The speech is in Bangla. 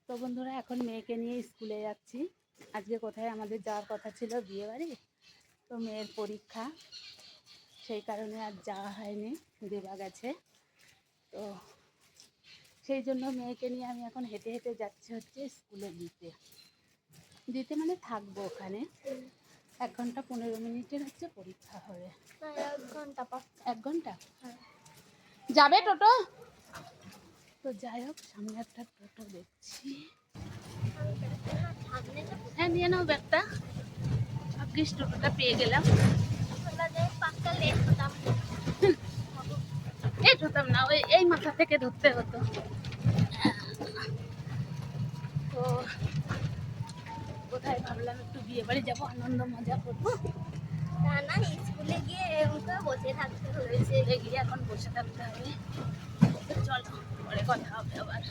তো বন্ধুরা এখন মেয়েকে নিয়ে স্কুলে যাচ্ছি। আজকে কোথায় আমাদের যাওয়ার কথা ছিল, বিয়ে বাড়ি। তো মেয়ের পরীক্ষা, সেই কারণে আর যাওয়া হয়নি, দেবা গেছে। তো সেই জন্য মেয়েকে নিয়ে আমি এখন হেঁটে হেঁটে যাচ্ছি হচ্ছে স্কুলে দিতে মানে থাকবো ওখানে। 1 ঘন্টা 15 মিনিটের হচ্ছে পরীক্ষা হবে। 1 ঘন্টা যাবে টোটো। তো যাই হোক, সামনে একটা টোটো দেখছি। হ্যাঁ, নিয়ে নাও ব্যাগটা। ভাগ্যিস টোটোটা পেয়ে গেলাম। এই ধরতাম না, ওই এই মাথা থেকে ধরতে হতো। তো কোথায় ভাবলাম একটু বিয়ে বাড়ি যাবো, আনন্দ মজা করবো। না স্কুলে গিয়ে বসে থাকতে হবে, গিয়ে এখন বসে থাকতে হবে। চলো, পরে কথা হবে আবার।